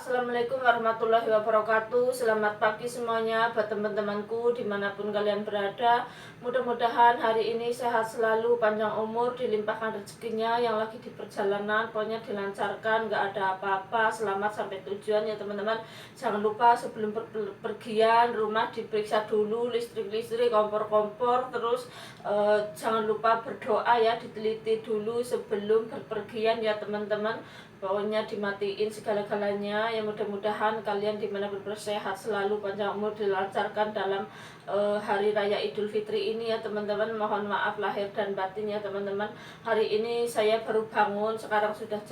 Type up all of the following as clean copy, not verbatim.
Assalamualaikum warahmatullahi wabarakatuh. Selamat pagi semuanya buat teman-temanku dimanapun kalian berada. Mudah-mudahan hari ini sehat selalu, panjang umur, dilimpahkan rezekinya. Yang lagi di perjalanan pokoknya dilancarkan, gak ada apa-apa, selamat sampai tujuan ya teman-teman. Jangan lupa sebelum pergian rumah diperiksa dulu, listrik-listrik, kompor-kompor. Terus jangan lupa berdoa ya, diteliti dulu sebelum berpergian ya teman-teman. Pokoknya dimatiin segala-galanya. Yang mudah-mudahan kalian dimanapun bersehat selalu, panjang umur, dilancarkan dalam hari raya Idul Fitri ini ya teman-teman. Mohon maaf lahir dan batin ya teman-teman. Hari ini saya baru bangun, sekarang sudah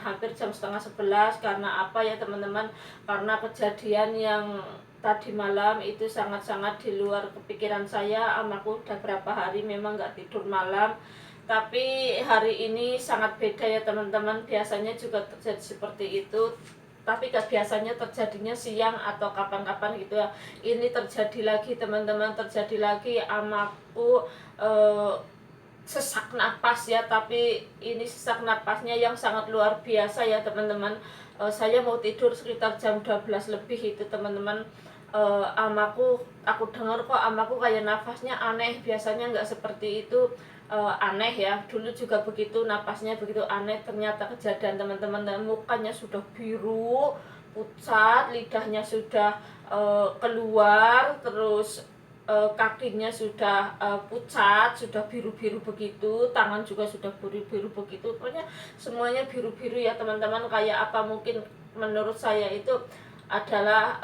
hampir jam setengah 11. Karena apa ya teman-teman? Karena kejadian yang tadi malam itu sangat-sangat di luar kepikiran saya. Amaku udah berapa hari memang gak tidur malam, tapi hari ini sangat beda ya teman-teman. Biasanya juga terjadi seperti itu, tapi biasanya terjadinya siang atau kapan-kapan gitu ya. Ini terjadi lagi teman-teman, terjadi lagi. Amaku sesak napas ya, tapi ini sesak napasnya yang sangat luar biasa ya teman-teman. Saya mau tidur sekitar jam 12 lebih itu teman-teman. Aku dengar kok amaku kayak nafasnya aneh, biasanya nggak seperti itu. Aneh ya, dulu juga begitu, napasnya begitu aneh. Ternyata kejadian teman-teman, dan mukanya sudah biru pucat, lidahnya sudah keluar, terus kakinya sudah pucat, sudah biru-biru begitu, tangan juga sudah biru-biru begitu. Pokoknya semuanya biru-biru ya teman-teman. Kayak apa, mungkin menurut saya itu adalah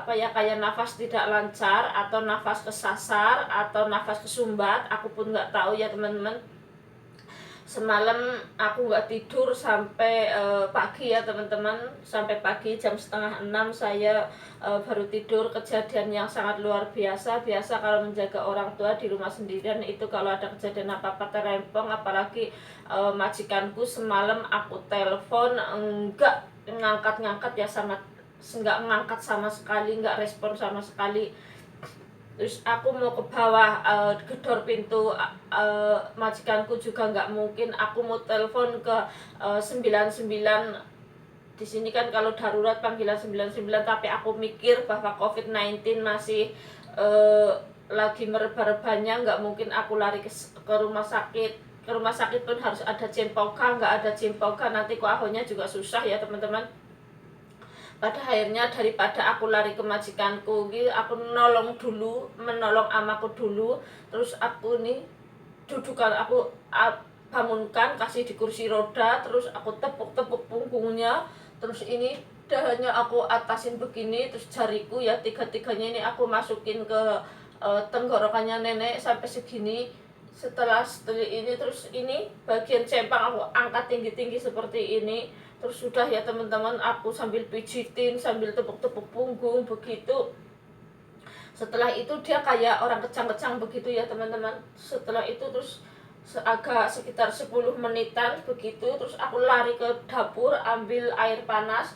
kayak nafas tidak lancar, atau nafas kesasar, atau nafas kesumbat. Aku pun nggak tahu ya teman-teman. Semalam aku nggak tidur sampai pagi ya teman-teman. Sampai pagi jam setengah 6 saya baru tidur. Kejadian yang sangat luar biasa. Biasa kalau menjaga orang tua di rumah sendirian itu kalau ada kejadian apa-apa terempong. Apalagi majikanku semalam aku telepon enggak ngangkat-ngangkat ya, nggak ngangkat sama sekali, nggak respon sama sekali. Terus aku mau ke bawah, gedor pintu majikanku juga nggak mungkin. Aku mau telepon ke 99. Di sini kan kalau darurat panggilan 99, tapi aku mikir bahwa COVID-19 masih lagi mereba-rebanya, nggak mungkin aku lari ke rumah sakit. Ke rumah sakit pun harus ada Cempoka, nggak ada Cempoka nanti kuahnya juga susah ya teman-teman. Pada akhirnya daripada aku lari ke majikanku, aku menolong amaku dulu. Terus aku nih dudukan, aku bangunkan, kasih di kursi roda, terus aku tepuk-tepuk punggungnya. Terus ini dahannya aku atasin begini, terus jariku ya tiga-tiganya ini aku masukin ke tenggorokannya nenek sampai segini. Setelah ini, terus ini bagian cempang aku angkat tinggi-tinggi seperti ini. Terus sudah ya teman-teman, aku sambil pijitin, sambil tepuk-tepuk punggung begitu. Setelah itu dia kayak orang kecang-kecang begitu ya teman-teman. Setelah itu terus sekitar 10 menitan begitu. Terus aku lari ke dapur, ambil air panas,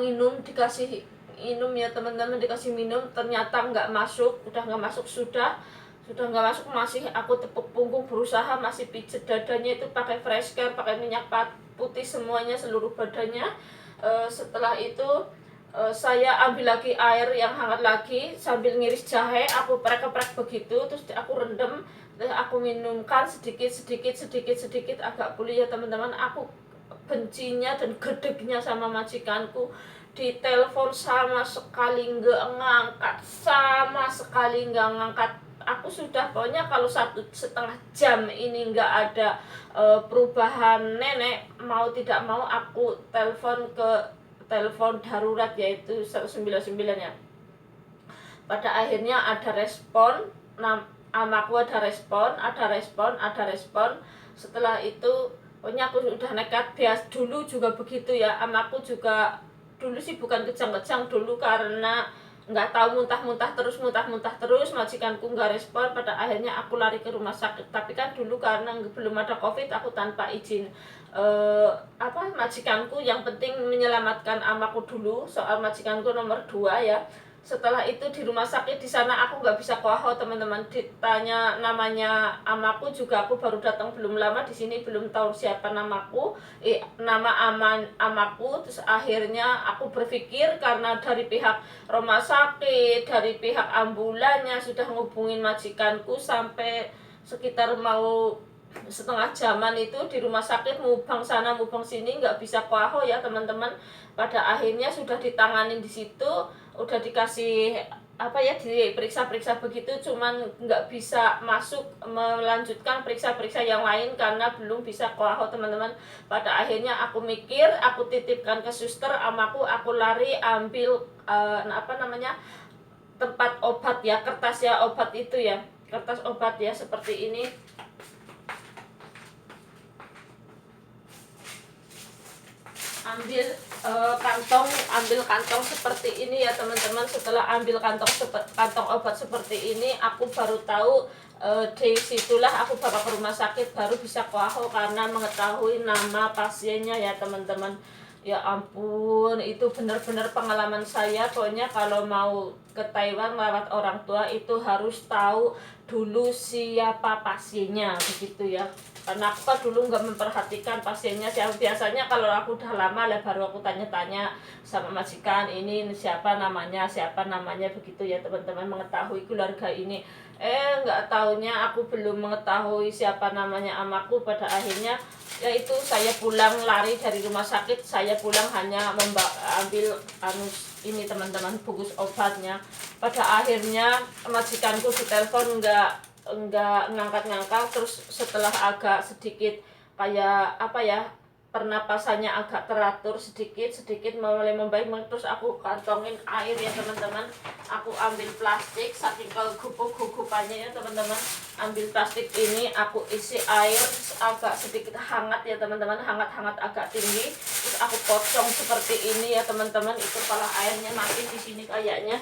minum, dikasih minum ya teman-teman, dikasih minum. Ternyata nggak masuk, udah nggak masuk, sudah nggak masuk. Masih aku tepuk punggung, berusaha, masih pijet dadanya itu pakai fresh care, pakai minyak putih semuanya, seluruh badannya. Setelah itu saya ambil lagi air yang hangat lagi, sambil ngiris jahe aku prek-prek begitu. Terus aku rendam, terus aku minumkan sedikit agak pulih ya teman-teman. Aku bencinya dan gedegnya sama majikanku, di telepon sama sekali nggak ngangkat. Aku sudah, pokoknya kalau 1,5 jam ini nggak ada perubahan nenek, mau tidak mau aku telepon darurat yaitu 199 ya. Pada akhirnya ada respon, amaku ada respon. Setelah itu pokoknya aku udah nekat. Dulu juga begitu ya, amaku juga dulu sih bukan kejang-kejang dulu, karena nggak tahu, muntah-muntah terus, majikanku nggak respon. Pada akhirnya aku lari ke rumah sakit. Tapi kan dulu karena belum ada COVID, aku tanpa izin majikanku. Yang penting menyelamatkan amaku dulu, soal majikanku nomor 2 ya. Setelah itu di rumah sakit di sana aku nggak bisa kuaho teman-teman, ditanya namanya amaku juga aku baru datang belum lama di sini, belum tahu siapa namaku, nama amaku. Terus akhirnya aku berpikir karena dari pihak rumah sakit, dari pihak ambulannya sudah ngubungin majikanku sampai sekitar mau setengah jaman itu di rumah sakit, mubang sana mubang sini nggak bisa kuaho ya teman-teman. Pada akhirnya sudah ditanganin di situ, udah dikasih apa ya, diperiksa-periksa begitu, cuman nggak bisa masuk melanjutkan periksa-periksa yang lain karena belum bisa kuaho teman-teman. Pada akhirnya aku mikir, aku titipkan ke suster amaku, aku lari ambil apa namanya, tempat obat ya, kertas ya obat itu ya, kertas obat ya seperti ini. Ambil kantong seperti ini ya teman-teman. Setelah ambil kantong obat seperti ini, aku baru tahu, dari situlah aku bawa ke rumah sakit baru bisa kuaho karena mengetahui nama pasiennya ya teman-teman. Ya ampun, itu benar-benar pengalaman saya. Pokoknya kalau mau ke Taiwan merawat orang tua itu harus tahu dulu siapa pasiennya begitu ya. Karena aku kan dulu nggak memperhatikan pasiennya siapa. Biasanya kalau aku udah lama lah baru aku tanya-tanya sama majikan, ini siapa namanya begitu ya teman-teman, mengetahui keluarga ini. Nggak taunya aku belum mengetahui siapa namanya amaku. Pada akhirnya yaitu saya pulang lari dari rumah sakit, saya pulang hanya ambil ini teman-teman, bungkus obatnya. Pada akhirnya majikanku ditelepon enggak ngangkat-ngangkat. Terus setelah agak sedikit kayak apa ya, pernapasannya agak teratur sedikit mulai membaik, terus aku kantongin air ya teman-teman. Aku ambil plastik, saking kegugup-gugupannya ya teman-teman, ambil plastik ini aku isi air agak sedikit hangat ya teman-teman, hangat agak tinggi. Terus aku pocong seperti ini ya teman-teman. Itu kalau airnya mati di sini kayaknya.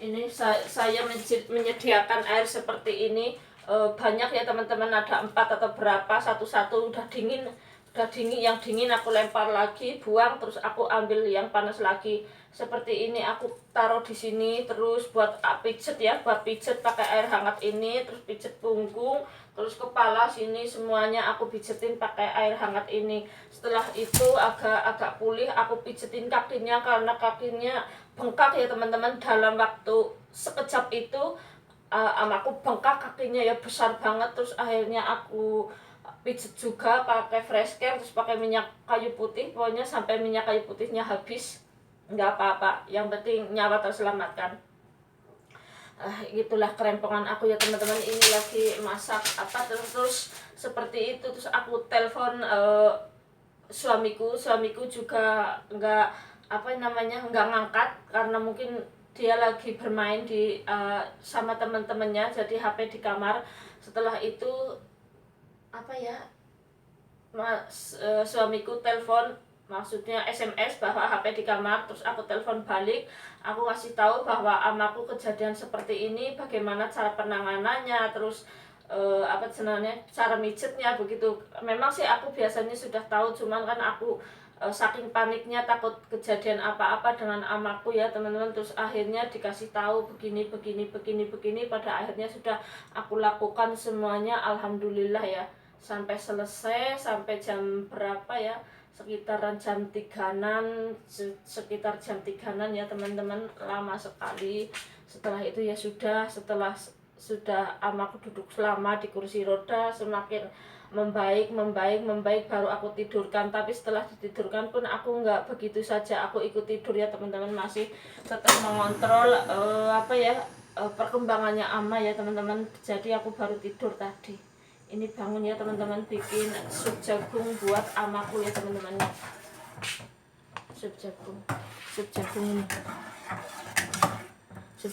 Ini saya menyediakan air seperti ini, banyak ya teman-teman, ada 4 atau berapa, satu-satu udah dingin, yang dingin aku lempar lagi, buang. Terus aku ambil yang panas lagi seperti ini, aku taruh di sini. Terus buat pijet ya, buat pijet pakai air hangat ini. Terus pijet punggung, terus kepala sini, semuanya aku pijetin pakai air hangat ini. Setelah itu agak pulih, aku pijetin kakinya karena kakinya bengkak ya teman-teman. Dalam waktu sekejap itu amaku bengkak kakinya ya, besar banget. Terus akhirnya aku pijet juga pakai fresh care, terus pakai minyak kayu putih. Pokoknya sampai minyak kayu putihnya habis nggak apa-apa, yang penting nyawa terselamatkan. Itulah kerempongan aku ya teman-teman. Ini lagi masak apa, terus seperti itu. Terus aku telepon suamiku juga nggak nggak ngangkat karena mungkin dia lagi bermain di sama teman-temannya, jadi HP di kamar. Setelah itu suamiku telepon, maksudnya SMS bahwa HP di kamar. Terus aku telepon balik, aku ngasih tahu bahwa amaku kejadian seperti ini, bagaimana cara penanganannya, terus cara mijetnya begitu. Memang sih aku biasanya sudah tahu, cuman kan aku saking paniknya takut kejadian apa-apa dengan amaku ya teman-teman. Terus akhirnya dikasih tahu begini. Pada akhirnya sudah aku lakukan semuanya, alhamdulillah ya, sampai selesai. Sampai jam berapa ya, sekitar jam 3-an ya teman-teman, lama sekali. Setelah itu ya sudah amaku duduk lama di kursi roda, semakin membaik, baru aku tidurkan. Tapi setelah ditidurkan pun aku nggak begitu saja aku ikut tidur ya teman-teman, masih tetap mengontrol perkembangannya ama ya teman-teman. Jadi aku baru tidur tadi, ini bangun ya teman-teman, bikin sup jagung buat amaku ya teman-teman. Sup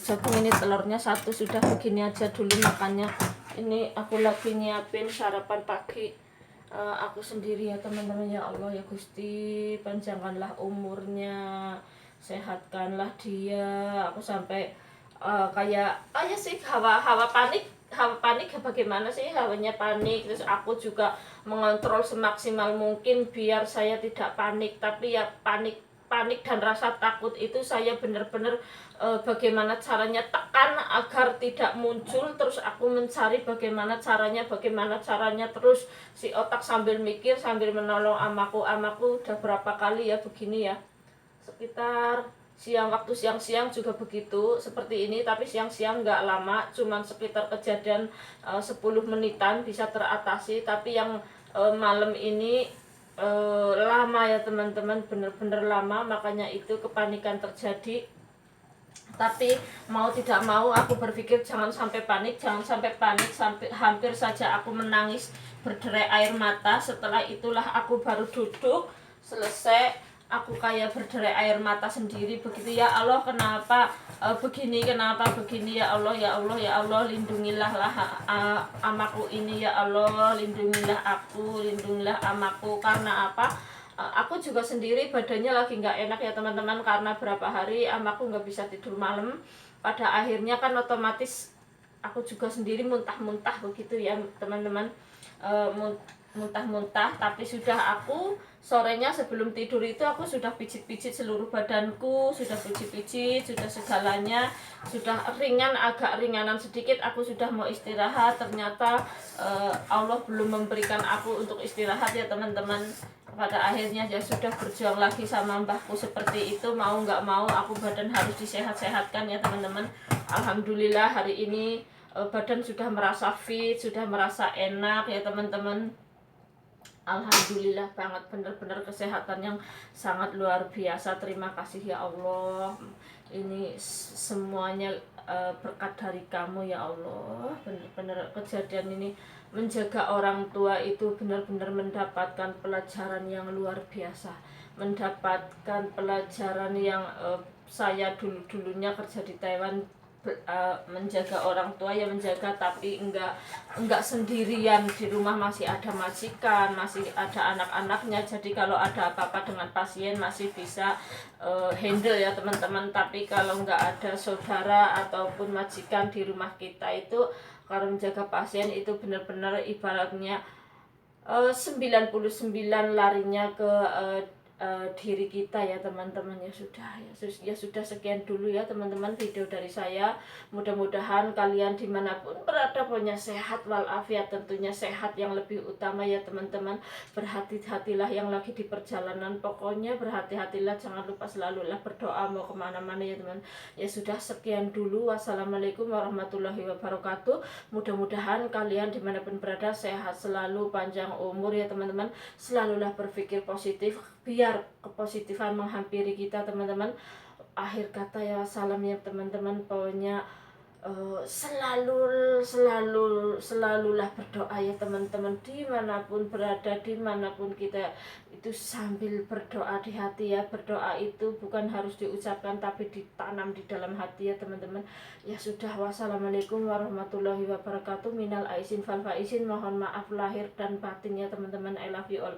jagung ini telurnya 1, sudah begini aja dulu makannya. Ini aku lagi nyiapin sarapan pagi aku sendiri ya teman-teman. Ya Allah ya Gusti, panjangkanlah umurnya, sehatkanlah dia. Aku sampai kayak sih hawa panik bagaimana sih, hawanya panik. Terus aku juga mengontrol semaksimal mungkin biar saya tidak panik, tapi ya panik panik dan rasa takut itu saya benar-benar bagaimana caranya tekan agar tidak muncul. Terus aku mencari bagaimana caranya, terus si otak sambil mikir sambil menolong amaku udah berapa kali ya begini ya, sekitar waktu siang-siang juga begitu seperti ini, tapi siang-siang nggak lama, cuman sekitar kejadian 10 menitan bisa teratasi. Tapi yang malam ini lama ya teman-teman, bener-bener lama, makanya itu kepanikan terjadi. Tapi mau tidak mau aku berpikir jangan sampai panik, sampai hampir saja aku menangis berderai air mata. Setelah itulah aku baru duduk, selesai aku kayak berderai air mata sendiri begitu. Ya Allah, kenapa begini ya Allah, ya Allah, ya Allah, lindungilah amaku ini ya Allah, lindungilah aku, lindungilah amaku. Karena apa? Aku juga sendiri badannya lagi nggak enak ya teman-teman, karena berapa hari amaku nggak bisa tidur malam. Pada akhirnya kan otomatis aku juga sendiri muntah-muntah begitu ya teman-teman, muntah-muntah. Tapi sudah aku sorenya sebelum tidur itu aku sudah pijit-pijit seluruh badanku, sudah pijit-pijit, sudah segalanya, sudah agak ringanan sedikit. Aku sudah mau istirahat, ternyata Allah belum memberikan aku untuk istirahat ya teman-teman. Pada akhirnya ya sudah berjuang lagi sama mbahku seperti itu, mau nggak mau aku badan harus disehat-sehatkan ya teman-teman. Alhamdulillah hari ini badan sudah merasa fit, sudah merasa enak ya teman-teman. Alhamdulillah banget, benar-benar kesehatan yang sangat luar biasa. Terima kasih ya Allah, ini semuanya berkat dari kamu ya Allah. Benar-benar kejadian ini menjaga orang tua itu benar-benar mendapatkan pelajaran yang luar biasa, mendapatkan pelajaran yang saya dulunya kerja di Taiwan, menjaga orang tua ya menjaga, tapi enggak sendirian. Di rumah masih ada majikan, masih ada anak-anaknya, jadi kalau ada apa-apa dengan pasien masih bisa handle ya teman-teman. Tapi kalau enggak ada saudara ataupun majikan di rumah kita itu, kalau menjaga pasien itu benar-benar ibaratnya 99 larinya ke diri kita ya teman-teman. Ya sudah sekian dulu ya teman-teman video dari saya. Mudah-mudahan kalian dimanapun berada punya sehat walafiat, tentunya sehat yang lebih utama ya teman-teman. Berhati-hatilah yang lagi di perjalanan, pokoknya berhati-hatilah, jangan lupa selalulah berdoa mau kemana-mana ya teman. Ya sudah sekian dulu, wassalamualaikum warahmatullahi wabarakatuh. Mudah-mudahan kalian dimanapun berada sehat selalu, panjang umur ya teman-teman. Selalulah berpikir positif, biar kepositifan menghampiri kita teman-teman. Akhir kata ya salam ya teman-teman, pokoknya selalulah berdoa ya teman-teman, dimanapun berada, dimanapun kita itu sambil berdoa di hati ya. Berdoa itu bukan harus diucapkan tapi ditanam di dalam hati ya teman-teman. Ya sudah, wassalamualaikum warahmatullahi wabarakatuh. Minal aizin fal faizin, mohon maaf lahir dan batin ya teman-teman. I love you all.